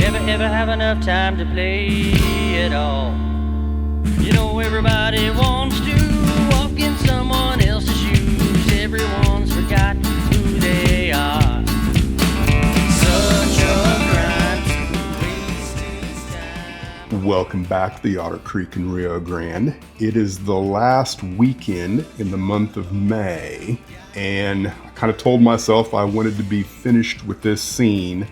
Never have enough time to play at all. You know everybody wants to walk in someone else's shoes. Everyone's forgot who they are. Such a grind to waste his time. Welcome back to the Otter Creek in Rio Grande. It is the last weekend in the month of May, and I kind of told myself I wanted to be finished with this scene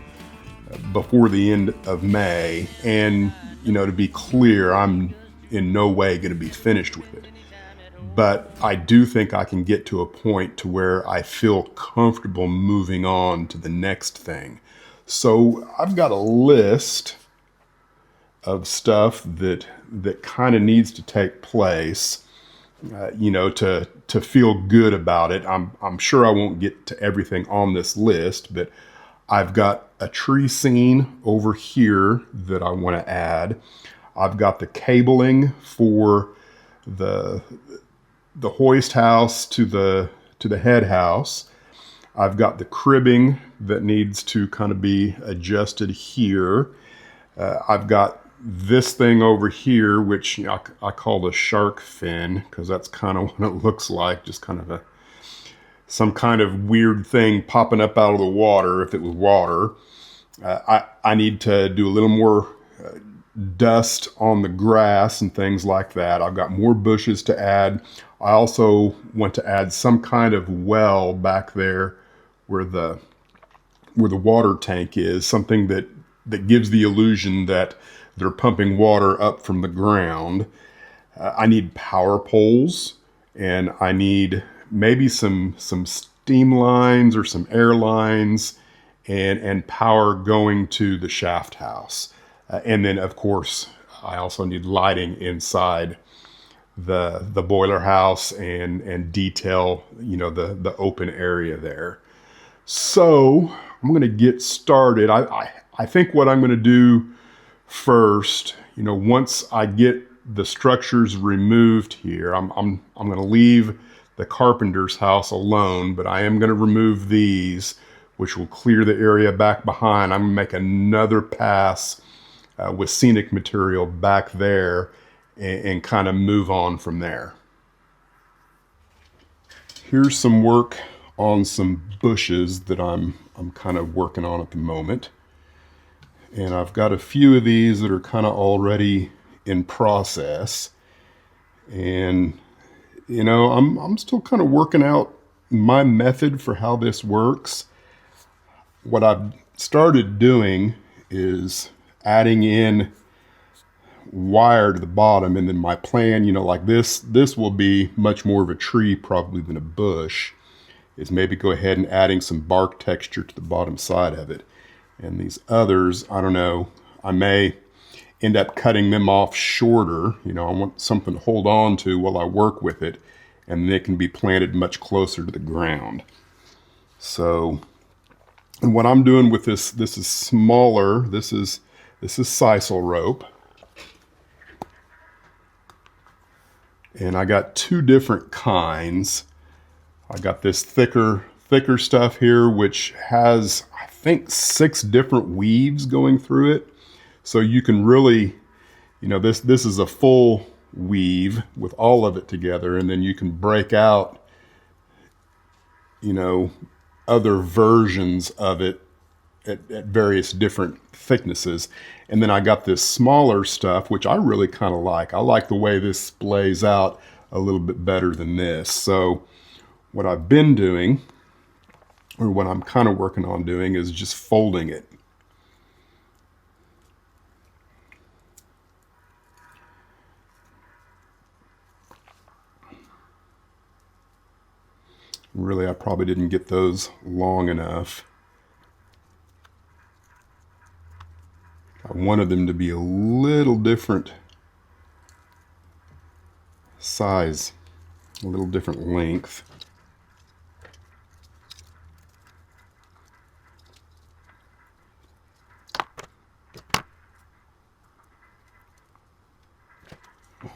before the end of May. And, you know, to be clear, I'm in no way going to be finished with it. But I do think I can get to a point to where I feel comfortable moving on to the next thing. So I've got a list of stuff that kind of needs to take place, to feel good about it. I'm sure I won't get to everything on this list, but I've got a tree scene over here that I want to add. I've got the cabling for the hoist house to the head house. I've got the cribbing that needs to kind of be adjusted here. I've got this thing over here, which I call the shark fin, because that's kind of what it looks like, just kind of some kind of weird thing popping up out of the water if it was water. I need to do a little more dust on the grass and things like that. I've got more bushes to add. I also want to add some kind of well back there where the water tank is, something that gives the illusion that they're pumping water up from the ground. I need power poles, and I need maybe some steam lines or some air lines and power going to the shaft house. And then, of course, I also need lighting inside the boiler house and detail, the open area there. So I'm going to get started. I think what I'm going to do first, once I get the structures removed here, I'm going to leave the carpenter's house alone, but I am going to remove these, which will clear the area back behind. I'm going to make another pass with scenic material back there and kind of move on from there. Here's some work on some bushes that I'm kind of working on at the moment. And I've got a few of these that are kind of already in process. And I'm still kind of working out my method for how this works. What I've started doing is adding in wire to the bottom, and then my plan, like this will be much more of a tree probably than a bush, is maybe go ahead and adding some bark texture to the bottom side of it. And these others, I don't know, I may end up cutting them off shorter. I want something to hold on to while I work with it, and they can be planted much closer to the ground. So, and what I'm doing with this is smaller. This is sisal rope. And I got two different kinds. I got this thicker stuff here, which has, I think, 6 different weaves going through it. So you can really, this is a full weave with all of it together, and then you can break out, other versions of it at various different thicknesses. And then I got this smaller stuff, which I really kind of like. I like the way this splays out a little bit better than this. So what I've been doing, or what I'm kind of working on doing, is just folding it. Really, I probably didn't get those long enough. I wanted them to be a little different size, a little different length.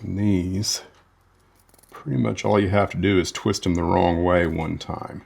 And these, pretty much all you have to do is twist them the wrong way one time.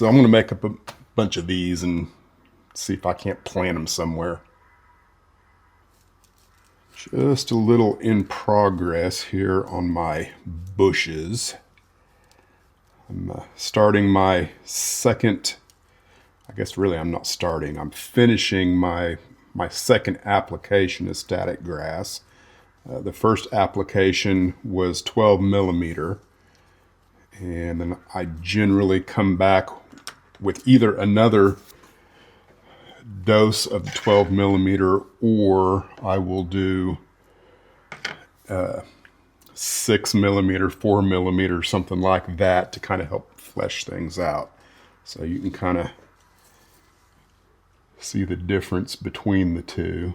So I'm going to make up a bunch of these and see if I can't plant them somewhere. Just a little in progress here on my bushes. I'm starting my second, I guess really I'm not starting, I'm finishing my second application of static grass. The first application was 12 millimeter, and then I generally come back with either another dose of the 12 millimeter, or I will do 6 millimeter, 4 millimeter, something like that to kind of help flesh things out. So you can kind of see the difference between the two.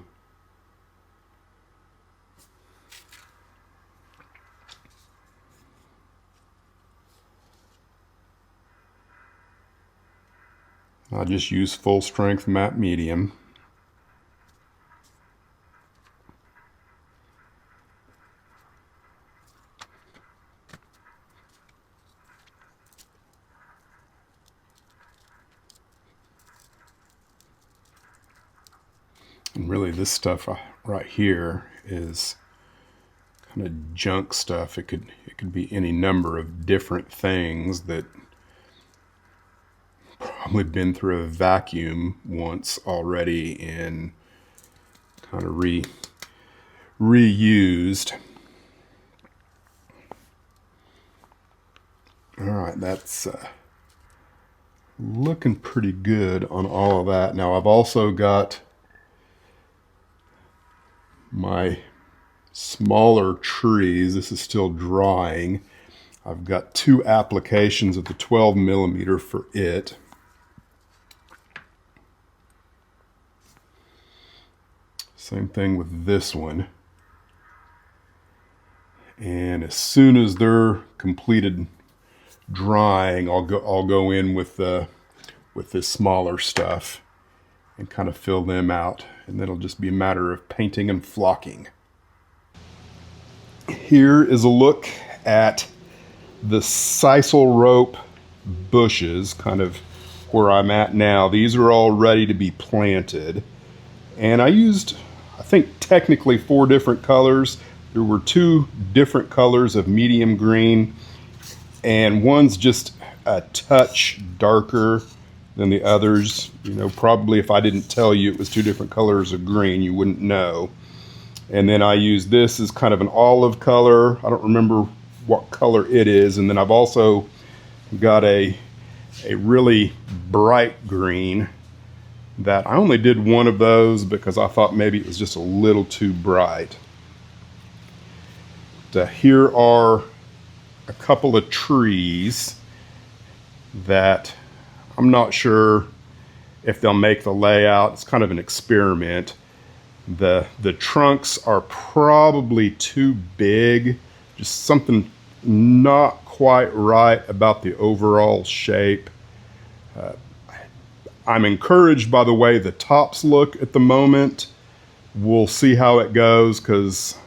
I'll just use full strength matte medium. And really this stuff right here is kind of junk stuff. It could be any number of different things that probably been through a vacuum once already and kind of reused. All right, that's looking pretty good on all of that. Now I've also got my smaller trees. This is still drying. I've got 2 applications of the 12 millimeter for it. Same thing with this one. And as soon as they're completed drying, I'll go in with this smaller stuff and kind of fill them out, and then it'll just be a matter of painting and flocking. Here is a look at the sisal rope bushes, kind of where I'm at now. These are all ready to be planted, and I used, I think, technically 4 different colors. There were 2 different colors of medium green, and one's just a touch darker than the others. You know, probably if I didn't tell you it was 2 different colors of green, you wouldn't know. And then I used this as kind of an olive color. I don't remember what color it is. And then I've also got a really bright green that I only did one of those because I thought maybe it was just a little too bright. Here are a couple of trees that I'm not sure if they'll make the layout. It's kind of an experiment. The trunks are probably too big, just something not quite right about the overall shape. I'm encouraged by the way the tops look at the moment. We'll see how it goes, because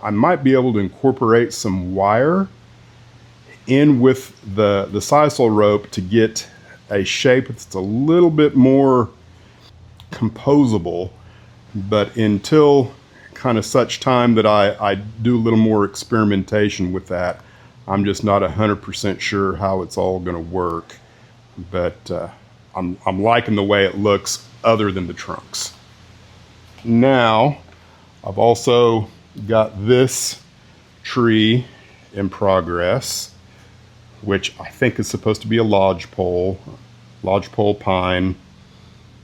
I might be able to incorporate some wire in with the sisal rope to get a shape that's a little bit more composable. But until kind of such time that I do a little more experimentation with that, I'm just not 100% sure how it's all going to work. But I'm liking the way it looks other than the trunks. Now, I've also got this tree in progress, which I think is supposed to be a lodgepole pine.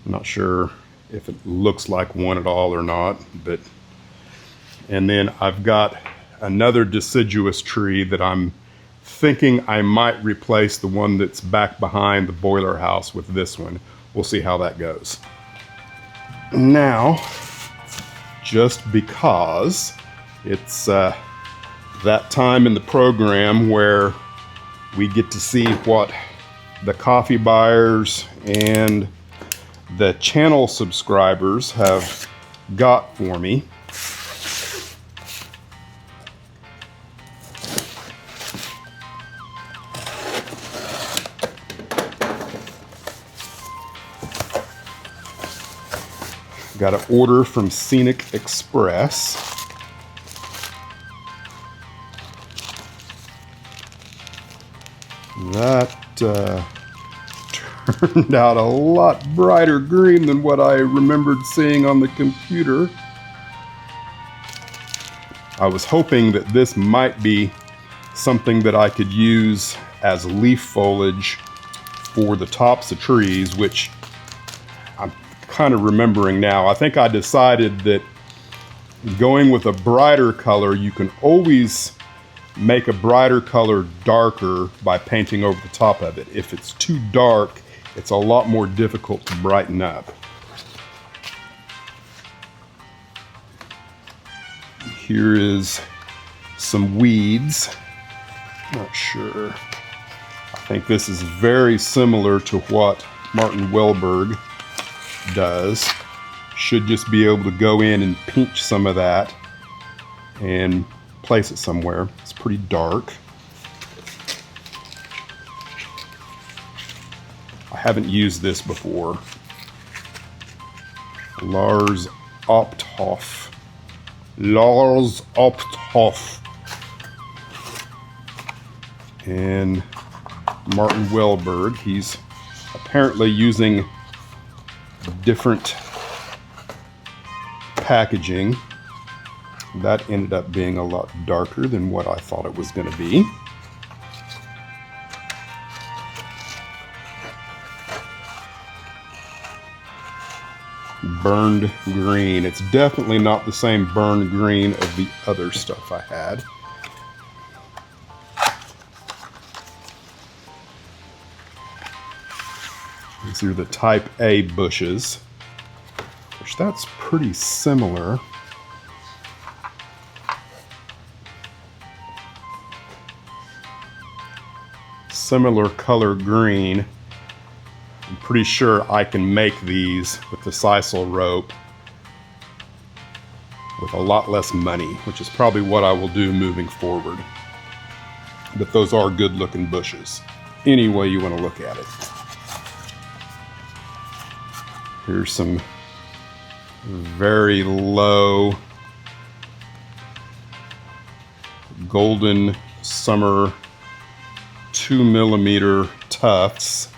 I'm not sure if it looks like one at all or not, but, and then I've got another deciduous tree that I'm thinking I might replace the one that's back behind the boiler house with this one. We'll see how that goes. Now, just because it's that time in the program where we get to see what the coffee buyers and the channel subscribers have got for me. Got an order from Scenic Express. That turned out a lot brighter green than what I remembered seeing on the computer. I was hoping that this might be something that I could use as leaf foliage for the tops of trees, which I'm kind of remembering now. I think I decided that going with a brighter color, you can always make a brighter color darker by painting over the top of it. If it's too dark, it's a lot more difficult to brighten up. Here is some weeds. Not sure. I think this is very similar to what Martin Welberg does. Should just be able to go in and pinch some of that and place it somewhere. It's pretty dark. I haven't used this before. Lars Opthoff. Lars Opthoff. And Martin Welberg. He's apparently using different packaging. That ended up being a lot darker than what I thought it was going to be. Burned green. It's definitely not the same burned green of the other stuff I had. These are the type A bushes, which that's pretty similar. Similar color green. I'm pretty sure I can make these with the sisal rope with a lot less money, which is probably what I will do moving forward. But those are good looking bushes, any way you want to look at it. Here's some very low golden summer 2mm tufts.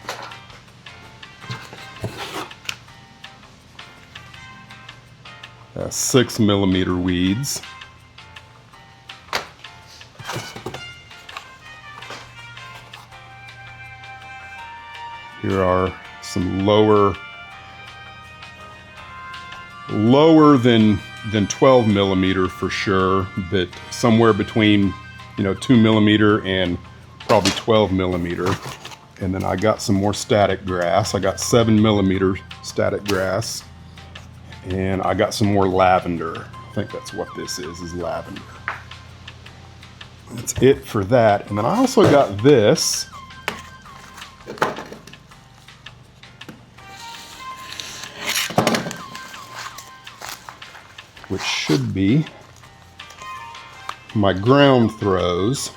6mm weeds. Here are some lower than 12mm for sure, but somewhere between 2mm and probably 12mm. And then I got some more static grass. I got 7mm static grass, and I got some more lavender. I think that's what this is lavender. That's it for that. And then I also got this. Which should be my ground throws.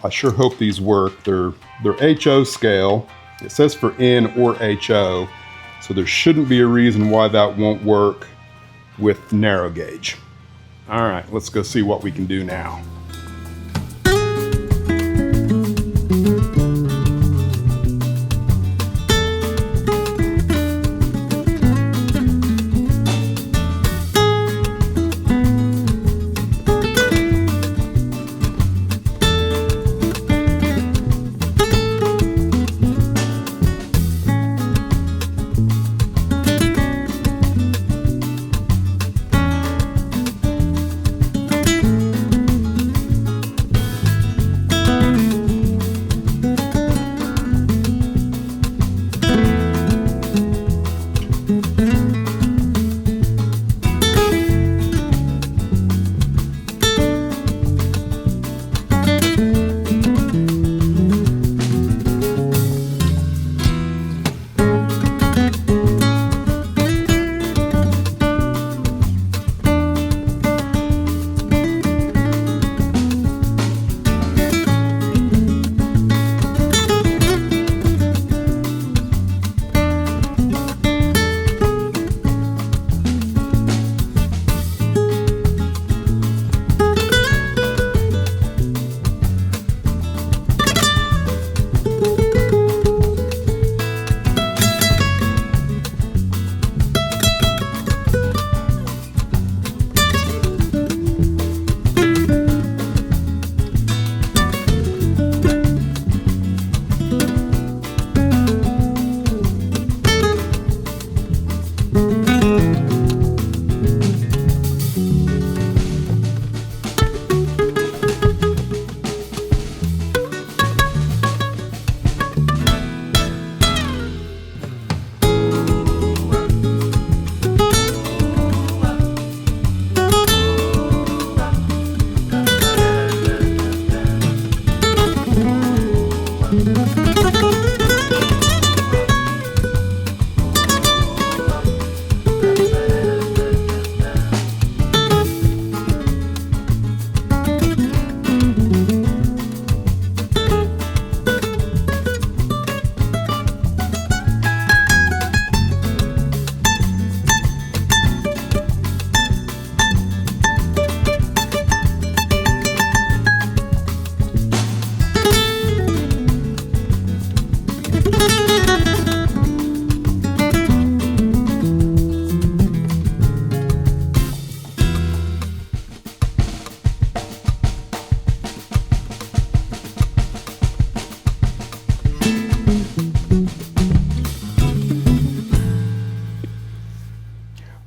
I sure hope these work. They're HO scale. It says for N or HO, so there shouldn't be a reason why that won't work with narrow gauge. All right, let's go see what we can do now.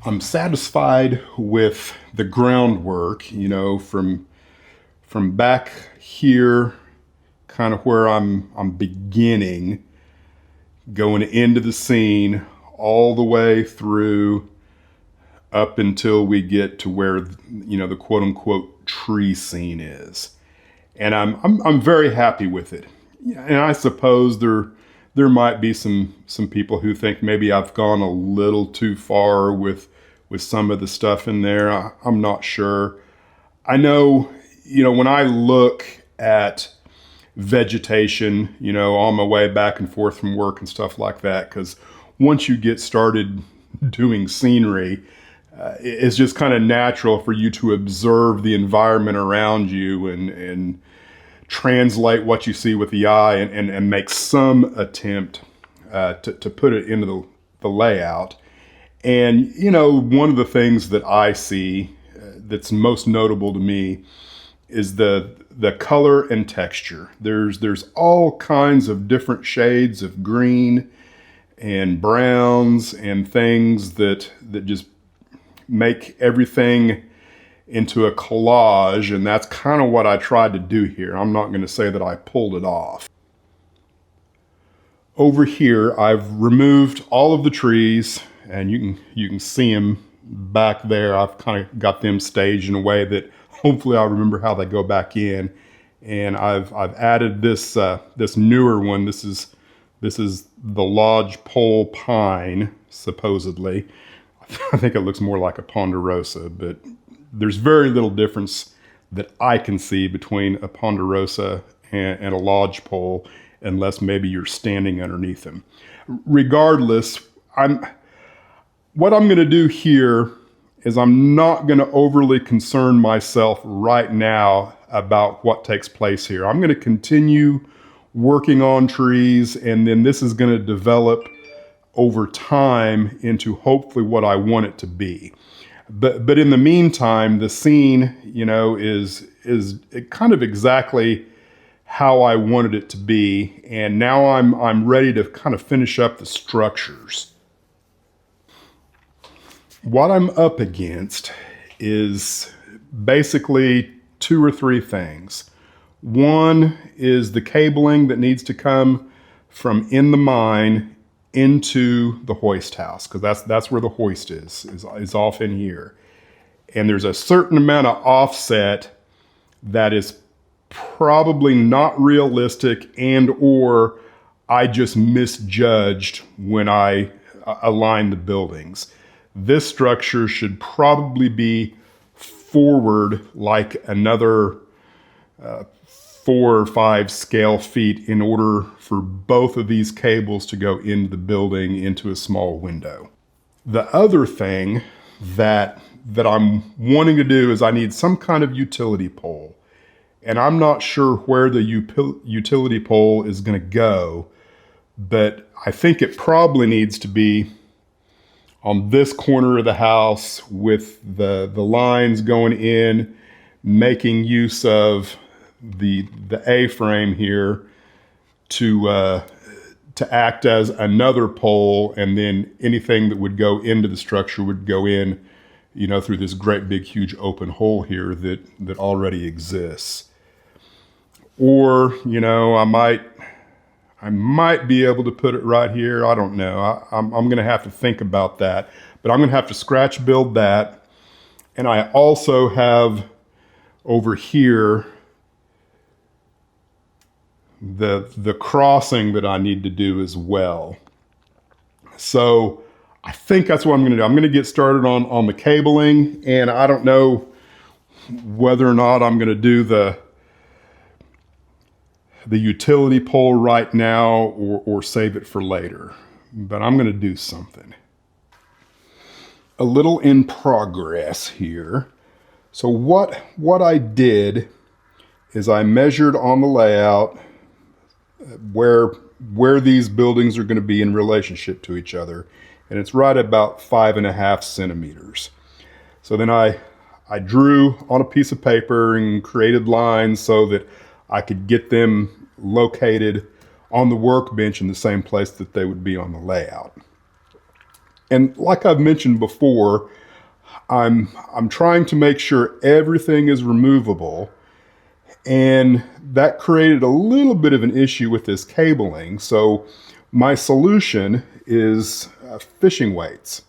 I'm satisfied with the groundwork, you know, from back here, kind of where I'm beginning, going into the scene, all the way through up until we get to where, you know, the quote unquote tree scene is. And I'm very happy with it. And I suppose there might be some people who think maybe I've gone a little too far with some of the stuff in there. I'm not sure. I know, you know, when I look at vegetation, you know, on my way back and forth from work and stuff like that, because once you get started doing scenery, it's just kind of natural for you to observe the environment around you and translate what you see with the eye and make some attempt to put it into the layout. And, you know, one of the things that I see that's most notable to me is the color and texture. There's all kinds of different shades of green and browns and things that just make everything into a collage, and that's kind of what I tried to do here. I'm not going to say that I pulled it off. Over here, I've removed all of the trees, and you can see them back there. I've kind of got them staged in a way that hopefully I'll remember how they go back in. And I've added this this newer one. This is the lodgepole pine, supposedly. I think it looks more like a ponderosa, but there's very little difference that I can see between a ponderosa and a lodgepole, unless maybe you're standing underneath them. Regardless, what I'm going to do here is I'm not going to overly concern myself right now about what takes place here. I'm going to continue working on trees, and then this is going to develop over time into hopefully what I want it to be. But in the meantime, the scene, you know, is kind of exactly how I wanted it to be, and now I'm ready to kind of finish up the structures. What I'm up against is basically 2 or 3 things. One is the cabling that needs to come from in the mine into the hoist house, because that's where the hoist is off in here. And there's a certain amount of offset that is probably not realistic, and or I just misjudged when I aligned the buildings. This structure should probably be forward like another 4 or 5 scale feet in order for both of these cables to go into the building into a small window. The other thing that I'm wanting to do is I need some kind of utility pole. And I'm not sure where the utility pole is going to go, but I think it probably needs to be on this corner of the house with the lines going in, making use of the A-frame here to act as another pole, and then anything that would go into the structure would go in, you know, through this great big huge open hole here that already exists. Or, you know, I might be able to put it right here. I don't know. I'm going to have to think about that, but I'm going to have to scratch build that. And I also have over here the crossing that I need to do as well. So I think that's what I'm going to do. I'm going to get started on the cabling, and I don't know whether or not I'm going to do the utility pole right now or save it for later, but I'm going to do something. A little in progress here. So what I did is I measured on the layout where these buildings are going to be in relationship to each other, and it's right about 5.5 centimeters. So then I drew on a piece of paper and created lines so that I could get them located on the workbench in the same place that they would be on the layout. And like I've mentioned before, I'm trying to make sure everything is removable, and that created a little bit of an issue with this cabling. So my solution is fishing weights.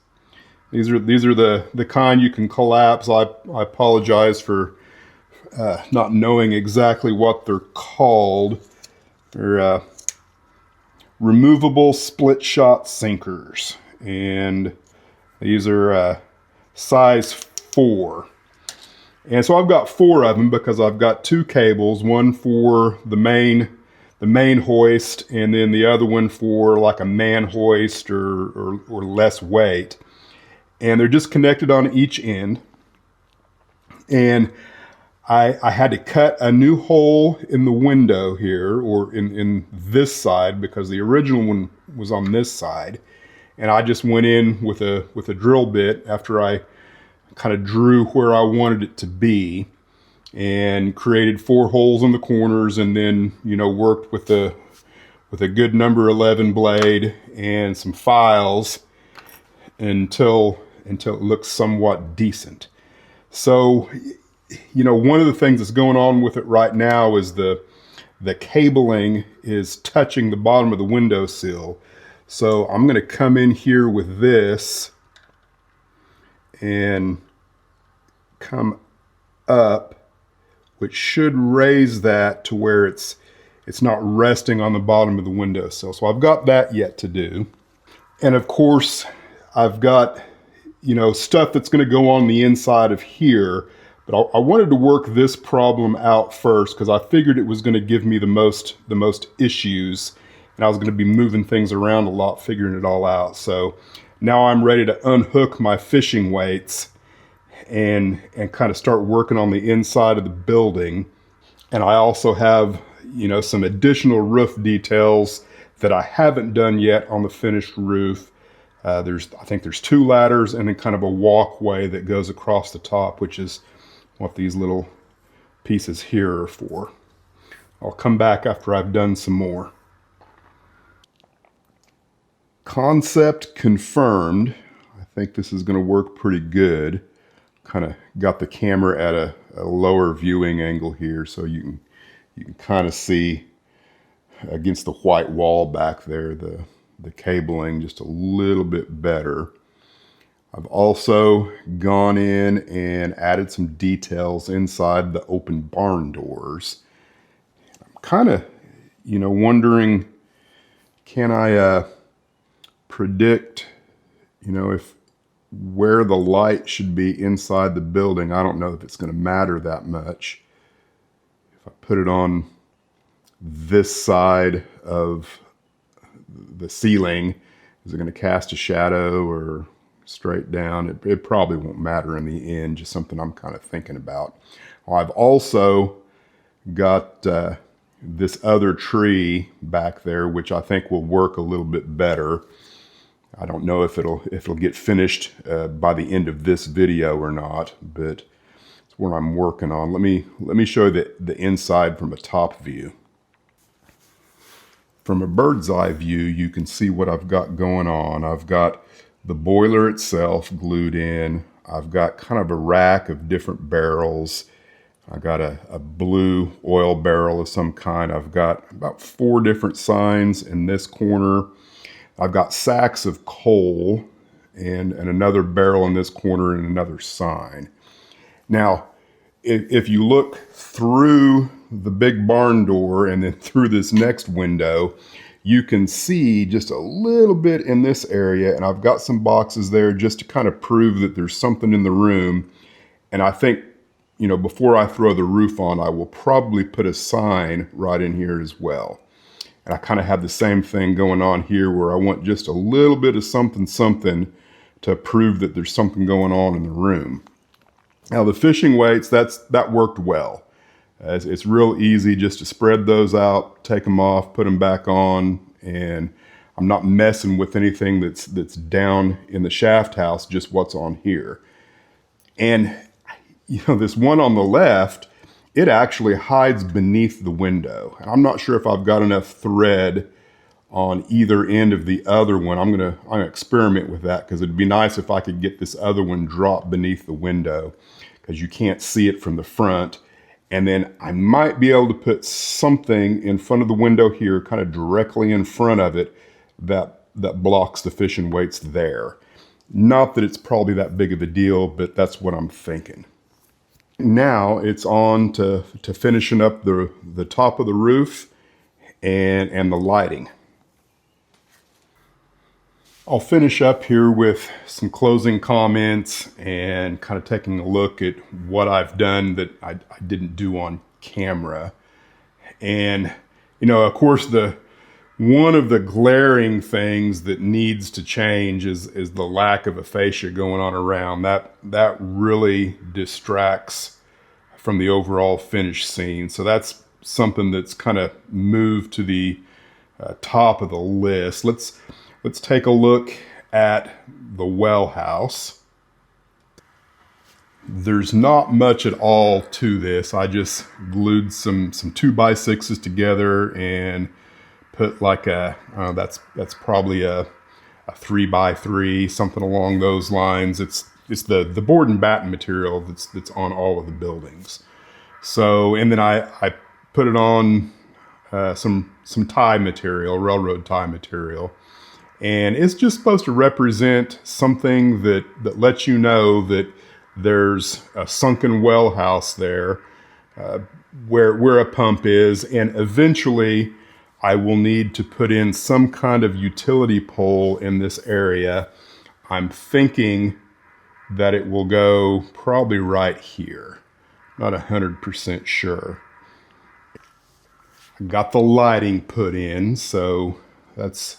These are the kind you can collapse. I apologize for not knowing exactly what they're called. They're removable split shot sinkers, and these are size 4. And so I've got 4 of them because I've got 2 cables, one for the main hoist, and then the other one for like a man hoist or less weight. And they're just connected on each end. And I had to cut a new hole in the window here, or in this side, because the original one was on this side. And I just went in with a drill bit after I kind of drew where I wanted it to be, and created 4 holes in the corners, and then, you know, worked with a good number 11 blade and some files until it looks somewhat decent. So, you know, one of the things that's going on with it right now is the cabling is touching the bottom of the windowsill. So I'm going to come in here with this and come up, which should raise that to where it's not resting on the bottom of the windowsill. So I've got that yet to do. And of course, I've got, you know, stuff that's going to go on the inside of here. But I wanted to work this problem out first because I figured it was going to give me the most issues, and I was going to be moving things around a lot, figuring it all out. So now I'm ready to unhook my fishing weights and kind of start working on the inside of the building. And I also have, you know, some additional roof details that I haven't done yet on the finished roof. I think there's 2 ladders and then kind of a walkway that goes across the top, which is what these little pieces here are for. I'll come back after I've done some more. Concept confirmed. I think this is going to work pretty good. Kind of got the camera at a lower viewing angle here, so you can kind of see against the white wall back there the cabling just a little bit better. I've also gone in and added some details inside the open barn doors. I'm kind of, you know, wondering, can I predict, you know, if where the light should be inside the building. I don't know if it's going to matter that much. If I put it on this side of the ceiling, is it going to cast a shadow or straight down? It probably won't matter in the end, just something I'm kind of thinking about. I've also got this other tree back there, which I think will work a little bit better. I don't know if it'll get finished by the end of this video or not, but it's what I'm working on. Let me show you the inside from a top view. From a bird's eye view, you can see what I've got going on. I've got the boiler itself glued in. I've got kind of a rack of different barrels. I got a blue oil barrel of some kind. I've got about 4 different signs in this corner. I've got sacks of coal and another barrel in this corner and another sign. Now, if you look through the big barn door and then through this next window, you can see just a little bit in this area, and I've got some boxes there just to kind of prove that there's something in the room. And I think, you know, before I throw the roof on, I will probably put a sign right in here as well. And I kind of have the same thing going on here where I want just a little bit of something to prove that there's something going on in the room. Now the fishing weights, that worked well. It's real easy just to spread those out, take them off, put them back on, and I'm not messing with anything that's down in the shaft house, just what's on here. And you know, this one on the left, it actually hides beneath the window. And I'm not sure if I've got enough thread on either end of the other one. I'm gonna experiment with that, because it'd be nice if I could get this other one dropped beneath the window, because you can't see it from the front. And then I might be able to put something in front of the window here, kind of directly in front of it, that blocks the fishing weights there. Not that it's probably that big of a deal, but that's what I'm thinking. Now it's on to finishing up the top of the roof and the lighting. I'll finish up here with some closing comments and kind of taking a look at what I've done that I didn't do on camera. And, you know, of course, one of the glaring things that needs to change is the lack of a fascia going on around. That really distracts from the overall finished scene. So that's something that's kind of moved to the top of the list. Let's take a look at the well house. There's not much at all to this. I just glued some 2x6s together and put like that's probably a 3x3, something along those lines. It's the board and batten material that's on all of the buildings. So, and then I put it on some tie material, railroad tie material. And it's just supposed to represent something that lets you know that there's a sunken well house there, where a pump is, and eventually I will need to put in some kind of utility pole in this area. I'm thinking that it will go probably right here. Not 100% sure. I got the lighting put in, so that's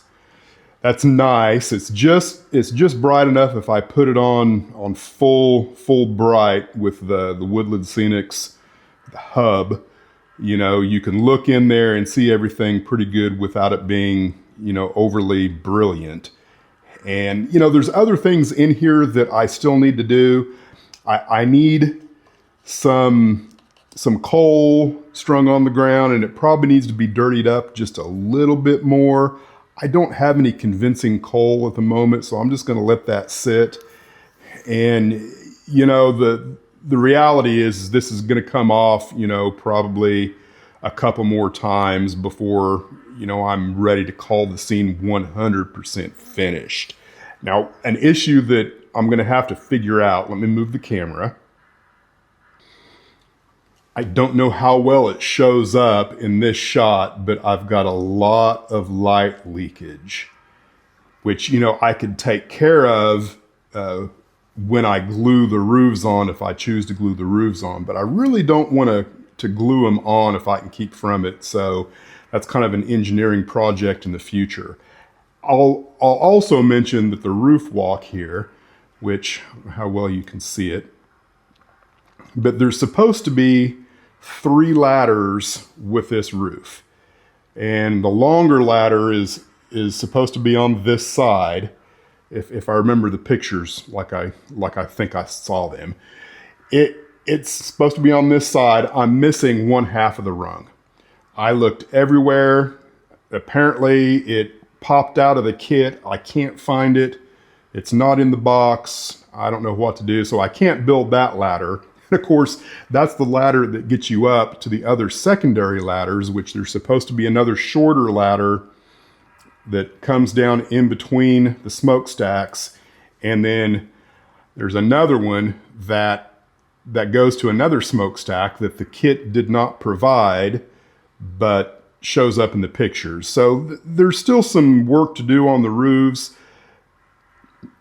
nice. It's just bright enough if I put it on full bright with the Woodland Scenics hub. You know, you can look in there and see everything pretty good without it being, you know, overly brilliant. And, you know, there's other things in here that I still need to do. I need some coal strung on the ground, and it probably needs to be dirtied up just a little bit more. I don't have any convincing coal at the moment, so I'm just going to let that sit. And, you know, the reality is this is going to come off, you know, probably a couple more times before, you know, I'm ready to call the scene 100% finished. Now, an issue that I'm going to have to figure out, let me move the camera. I don't know how well it shows up in this shot, but I've got a lot of light leakage, which, you know, I could take care of when I glue the roofs on, if I choose to glue the roofs on, but I really don't want to glue them on if I can keep from it. So that's kind of an engineering project in the future. I'll also mention that the roof walk here, which, how well you can see it, but there's supposed to be 3 ladders with this roof. And the longer ladder is supposed to be on this side. If I remember the pictures like I think I saw them. It's supposed to be on this side. I'm missing 1/2 of the rung. I looked everywhere. Apparently it popped out of the kit. I can't find it. It's not in the box. I don't know what to do, so I can't build that ladder. And of course, that's the ladder that gets you up to the other secondary ladders, which there's supposed to be another shorter ladder that comes down in between the smokestacks. And then there's another one that goes to another smokestack that the kit did not provide, but shows up in the pictures. So there's still some work to do on the roofs.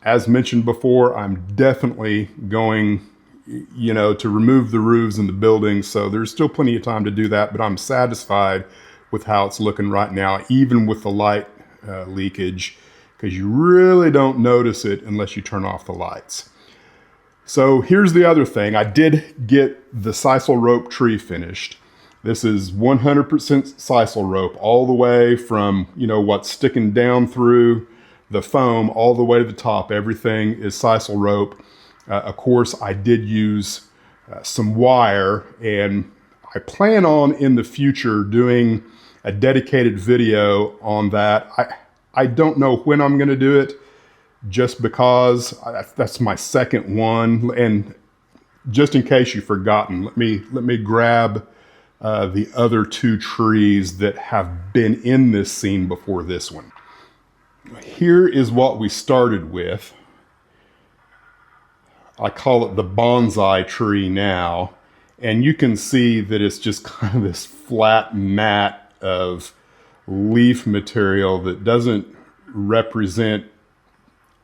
As mentioned before, I'm definitely going, you know, to remove the roofs in the building. So there's still plenty of time to do that, but I'm satisfied with how it's looking right now, even with the light leakage, because you really don't notice it unless you turn off the lights. So here's the other thing. I did get the sisal rope tree finished. This is 100% sisal rope all the way from, you know, what's sticking down through the foam all the way to the top. Everything is sisal rope. Of course, I did use some wire, and I plan on in the future doing a dedicated video on that. I don't know when I'm going to do it, just because that's my second one. And just in case you've forgotten, let me grab the other two trees that have been in this scene before this one. Here is what we started with. I call it the bonsai tree now, and you can see that it's just kind of this flat mat of leaf material that doesn't represent,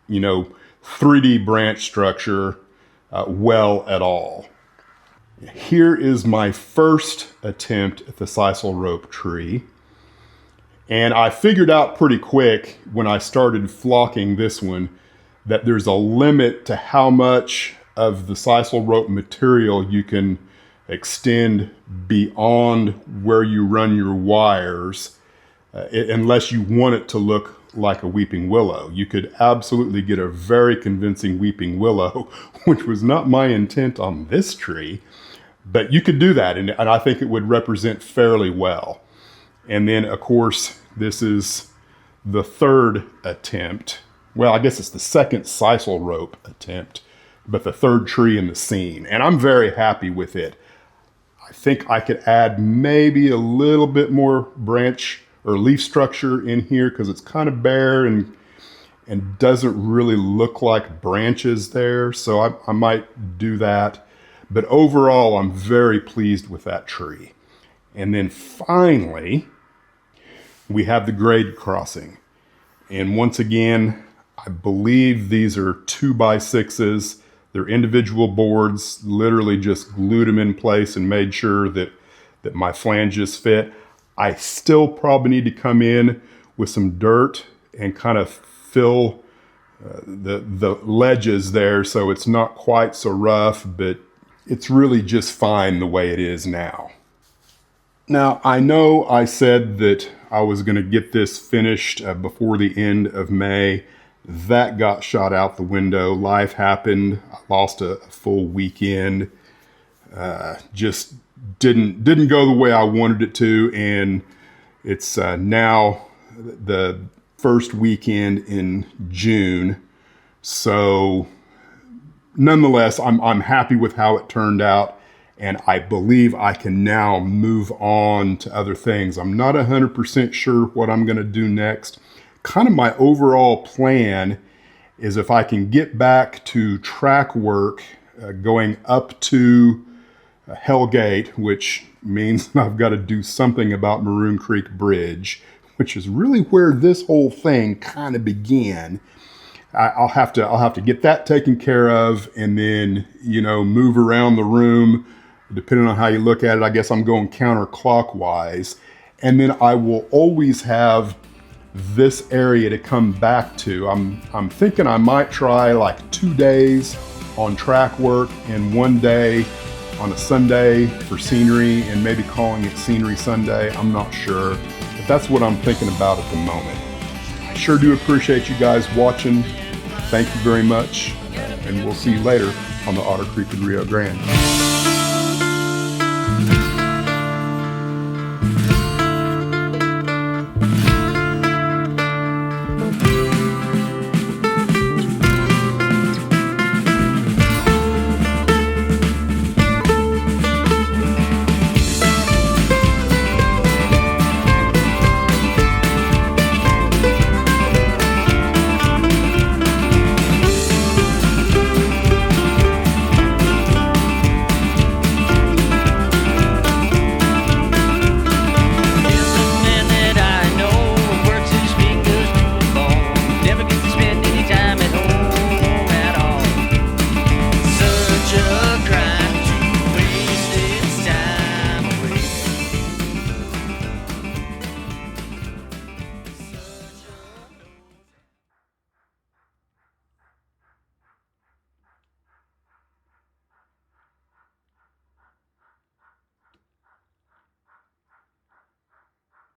3D branch structure well at all. Here is my first attempt at the sisal rope tree. And I figured out pretty quick when I started flocking this one that there's a limit to how much of the sisal rope material you can extend beyond where you run your wires, unless you want it to look like a weeping willow. You could absolutely get a very convincing weeping willow, which was not my intent on this tree, but you could do that, and I think it would represent fairly well. And then, of course, this is the third attempt. Well, I guess it's the second sisal rope attempt, but the third tree in the scene. And I'm very happy with it. I think I could add maybe a little bit more branch or leaf structure in here because it's kind of bare and doesn't really look like branches there. So I might do that. But overall, I'm very pleased with that tree. And then finally, we have the grade crossing. And once again, I believe these are 2x6s. They're individual boards, literally just glued them in place and made sure that my flanges fit. I still probably need to come in with some dirt and kind of fill the ledges there so it's not quite so rough, but it's really just fine the way it is now. Now, I know I said that I was going to get this finished before the end of May. That got shot out the window. Life happened. I lost a full weekend. Just didn't go the way I wanted it to, and it's now the first weekend in June. So nonetheless, I'm happy with how it turned out, and I believe I can now move on to other things. I'm not 100% sure what I'm going to do next. Kind of my overall plan is if I can get back to track work going up to Hellgate, which means I've got to do something about Maroon Creek Bridge, which is really where this whole thing kind of began. I'll have to get that taken care of, and then move around the room. Depending on how you look at it, I guess I'm going counterclockwise, and then I will always have this area to come back to. I'm thinking I might try like 2 days on track work and 1 day on a Sunday for scenery, and maybe calling it Scenery Sunday. I'm not sure, but that's what I'm thinking about at the moment. I sure do appreciate you guys watching. Thank you very much, and we'll see you later on the Otter Creek and Rio Grande.